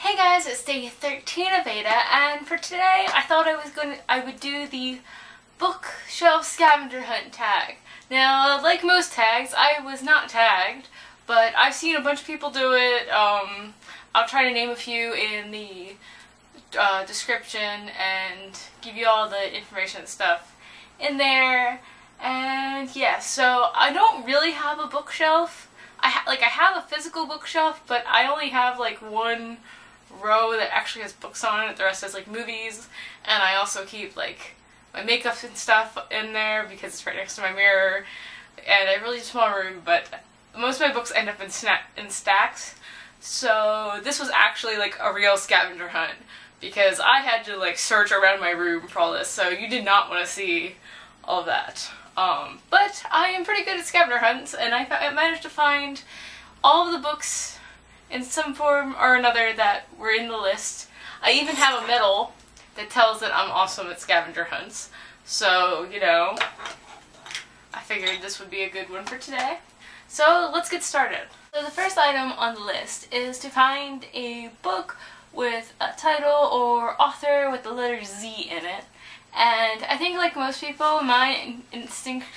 Hey guys, it's day 13 of VEDA, and for today I thought I would do the bookshelf scavenger hunt tag. Now, like most tags, I was not tagged, but I've seen a bunch of people do it. I'll try to name a few in the description and give you all the information and stuff in there. And yeah, so I don't really have a bookshelf. I have a physical bookshelf, but I only have like one row that actually has books on it. The rest is like movies, and I also keep like my makeup and stuff in there because it's right next to my mirror, and I have a really small room, but most of my books end up in stacks. So this was actually like a real scavenger hunt because I had to like search around my room for all this, so you did not want to see all of that. But I am pretty good at scavenger hunts, and I managed to find all of the books in some form or another that were in the list. I even have a medal that tells that I'm awesome at scavenger hunts. So, you know, I figured this would be a good one for today. So let's get started. So the first item on the list is to find a book with a title or author with the letter Z in it. And I think, like most people, my instinct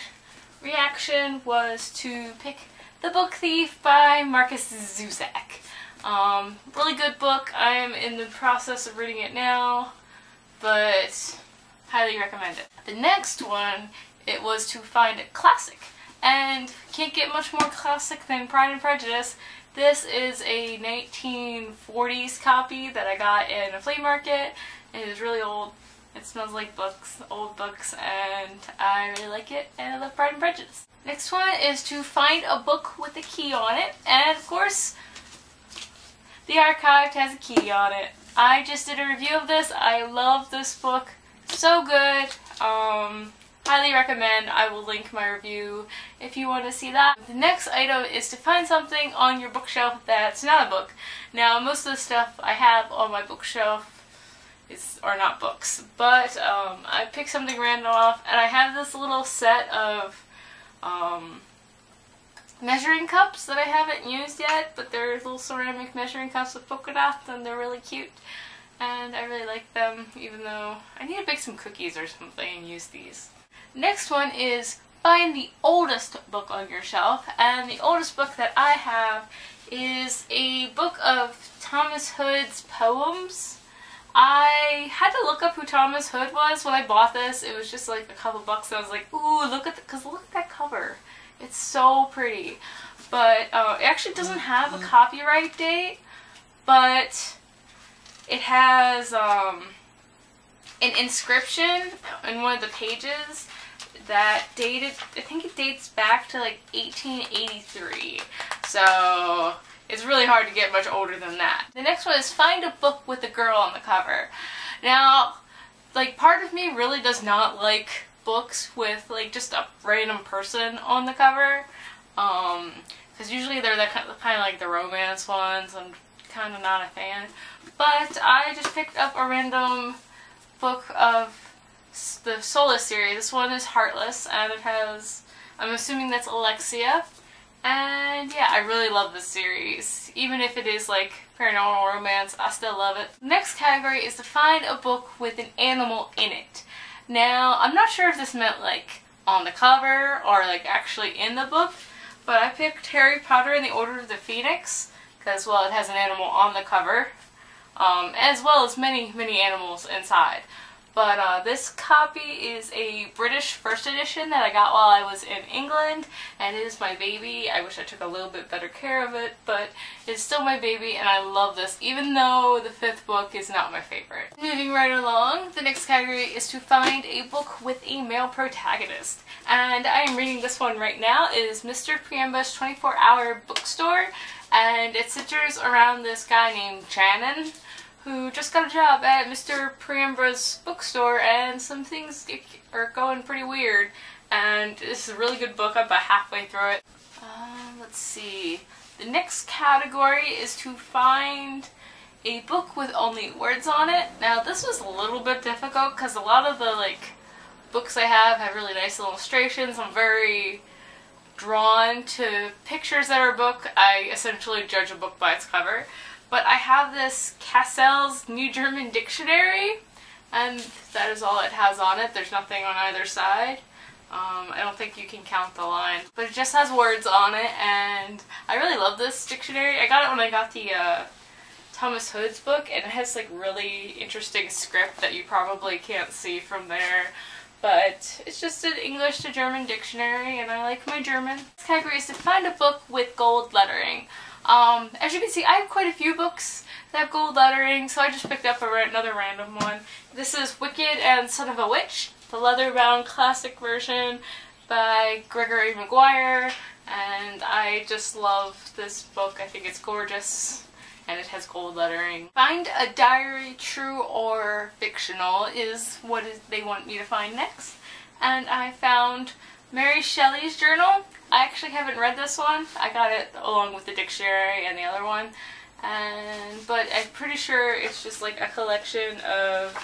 reaction was to pick The Book Thief by Marcus Zusak. Really good book. I am in the process of reading it now, but highly recommend it. The next one, it was to find a classic. And can't get much more classic than Pride and Prejudice. This is a 1940s copy that I got in a flea market. It is really old. It smells like books, old books, and I really like it, and I love Pride and Prejudice. Next one is to find a book with a key on it, and of course, The Archived has a key on it. I just did a review of this. I love this book. So good. Highly recommend. I will link my review if you want to see that. The next item is to find something on your bookshelf that's not a book. Now, most of the stuff I have on my bookshelf are not books, but I picked something random off, and I have this little set of measuring cups that I haven't used yet, but they're little ceramic measuring cups with polka dots, and they're really cute, and I really like them, even though I need to bake some cookies or something and use these. Next one is find the oldest book on your shelf, and the oldest book that I have is a book of Thomas Hood's poems. I had to look up who Thomas Hood was when I bought this. It was just like a couple bucks, and I was like, ooh, look at that cover. It's so pretty. But it actually doesn't have a copyright date, but it has an inscription in one of the pages that dated, I think it dates back to like 1883. So it's really hard to get much older than that. The next one is find a book with a girl on the cover. Now, like, part of me really does not like books with like just a random person on the cover, because usually they're that kind of like the romance ones. I'm kind of not a fan. But I just picked up a random book of the Solace series. This one is Heartless, and it has, I'm assuming that's Alexia. And yeah, I really love this series. Even if it is like paranormal romance, I still love it. The next category is to find a book with an animal in it. Now, I'm not sure if this meant like on the cover or like actually in the book, but I picked Harry Potter and the Order of the Phoenix because, well, it has an animal on the cover, as well as many animals inside. But this copy is a British first edition that I got while I was in England, and it is my baby. I wish I took a little bit better care of it, but it's still my baby, and I love this, even though the fifth book is not my favorite. Moving right along, the next category is to find a book with a male protagonist. And I am reading this one right now. It is Mr. Priamba's 24-hour bookstore, and it centers around this guy named Shannon, who just got a job at Mr. Priamba's bookstore, and some things are going pretty weird. And this is a really good book. I'm about halfway through it. Let's see. The next category is to find a book with only words on it. Now, this was a little bit difficult because a lot of the books I have really nice illustrations. I'm very drawn to pictures that are a book. I essentially judge a book by its cover. but I have this Cassell's New German Dictionary, and that is all it has on it. There's nothing on either side. I don't think you can count the line, but it just has words on it, and I really love this dictionary. I got it when I got the Thomas Hood's book, and it has like really interesting script that you probably can't see from there. But it's just an English to German dictionary, and I like my German. This category is to find a book with gold lettering. As you can see, I have quite a few books that have gold lettering, so I just picked up another random one. This is Wicked and Son of a Witch, the leather-bound classic version by Gregory Maguire, and I just love this book. I think it's gorgeous, and it has gold lettering. Find a diary, true or fictional, is what they want me to find next. And I found Mary Shelley's journal. I actually haven't read this one. I got it along with the dictionary and the other one. But I'm pretty sure it's just like a collection of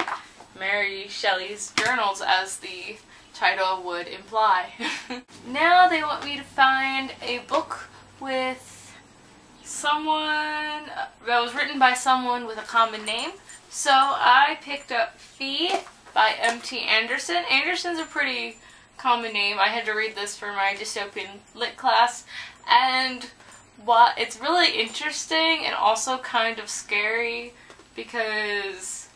Mary Shelley's journals, as the title would imply. Now they want me to find a book with someone that was written by someone with a common name. So I picked up Fee by M.T. Anderson. Anderson's a pretty common name. I had to read this for my dystopian lit class, and it's really interesting and also kind of scary because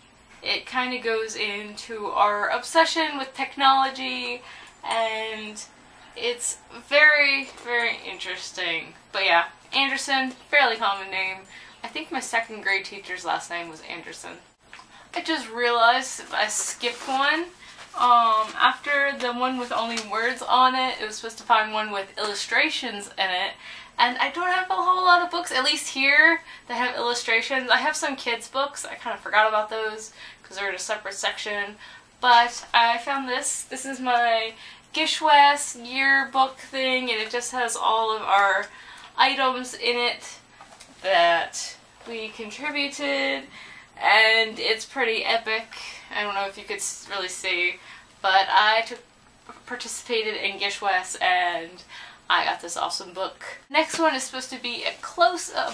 it kind of goes into our obsession with technology, and it's very, very interesting. But yeah, Anderson, fairly common name. I think my second grade teacher's last name was Anderson. I just realized I skipped one. After the one with only words on it, it was supposed to find one with illustrations in it. And I don't have a whole lot of books, at least here, that have illustrations. I have some kids' books. I kind of forgot about those because they're in a separate section. But I found this. This is my Gishwas yearbook thing, and it just has all of our items in it that we contributed, and it's pretty epic. I don't know if you could really see, but I participated in Gishwas, and I got this awesome book. Next one is supposed to be a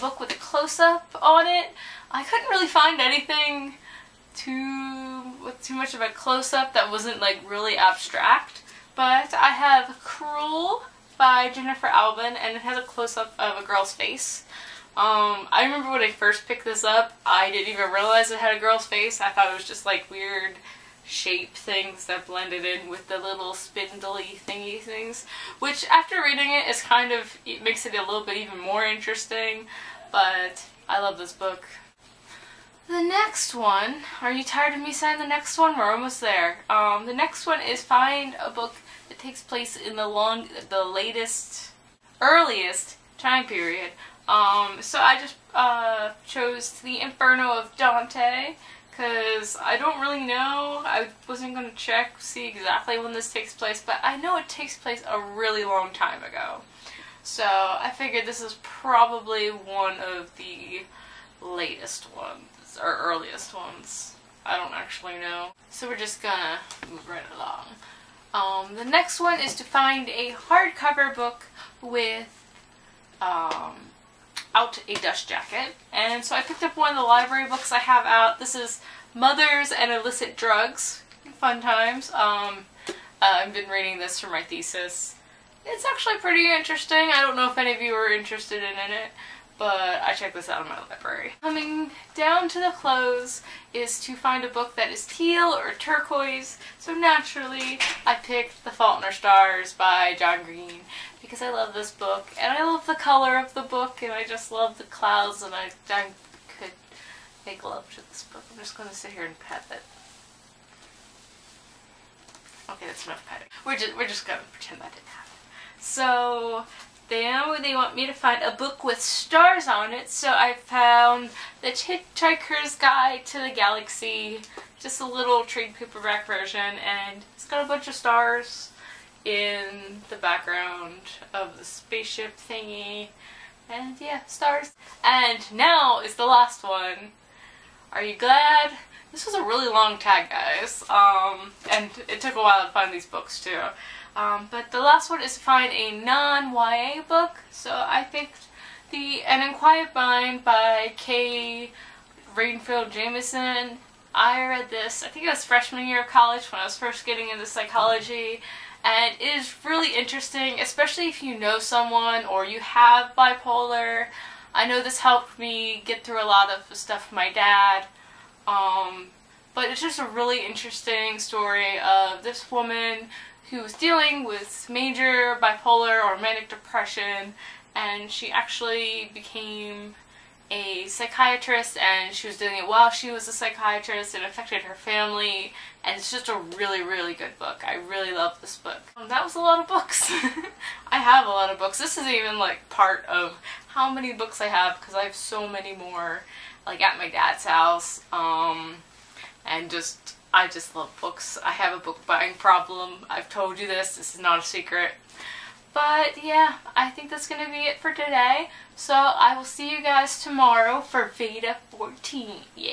book with a close-up on it. I couldn't really find anything with too much of a close-up that wasn't like really abstract, but I have Cruel by Jennifer Albin, and it has a close-up of a girl's face. I remember when I first picked this up, I didn't even realize it had a girl's face. I thought it was just like weird shape things that blended in with the little spindly thingy things, which after reading it is it makes it a little bit even more interesting, but I love this book. The next one, are you tired of me saying the next one? We're almost there. The next one is find a book that takes place in the earliest time period. So I just chose The Inferno of Dante, because I don't really know. I wasn't going to see exactly when this takes place, but I know it takes place a really long time ago. So I figured this is probably one of the latest ones, or earliest ones. I don't actually know. So we're just gonna move right along. The next one is to find a hardcover book with out a dust jacket, and so I picked up one of the library books I have out. This is Mothers and Illicit Drugs. Fun times. I've been reading this for my thesis. It's actually pretty interesting. I don't know if any of you are interested in it, but I checked this out in my library. Coming down to the close is to find a book that is teal or turquoise, so naturally I picked The Fault in Our Stars by John Green, because I love this book, and I love the color of the book, and I just love the clouds, and I could make love to this book. I'm just going to sit here and pet it. Okay, that's enough petting. We're just going to pretend that didn't happen. So now they want me to find a book with stars on it, so I found The Hitchhiker's Guide to the Galaxy, just a little trade paperback version, and it's got a bunch of stars in the background of the spaceship thingy, and yeah, stars. And now is the last one. Are you glad? This was a really long tag, guys, and it took a while to find these books too. But the last one is to find a non-YA book, so I picked An Unquiet Mind by K. Rainfield Jameson. I read this, I think it was freshman year of college when I was first getting into psychology, and it is really interesting, especially if you know someone or you have bipolar. I know this helped me get through a lot of stuff with my dad, but it's just a really interesting story of this woman who was dealing with major bipolar or manic depression, and she actually became a psychiatrist, and she was doing it while she was a psychiatrist. It affected her family, and it's just a really, really good book. I really love this book. That was a lot of books. I have a lot of books. This is even like part of how many books I have, because I have so many more like at my dad's house, and I just love books. I have a book buying problem. I've told you this is not a secret. But yeah, I think that's going to be it for today. So I will see you guys tomorrow for VEDA 14. Yeah.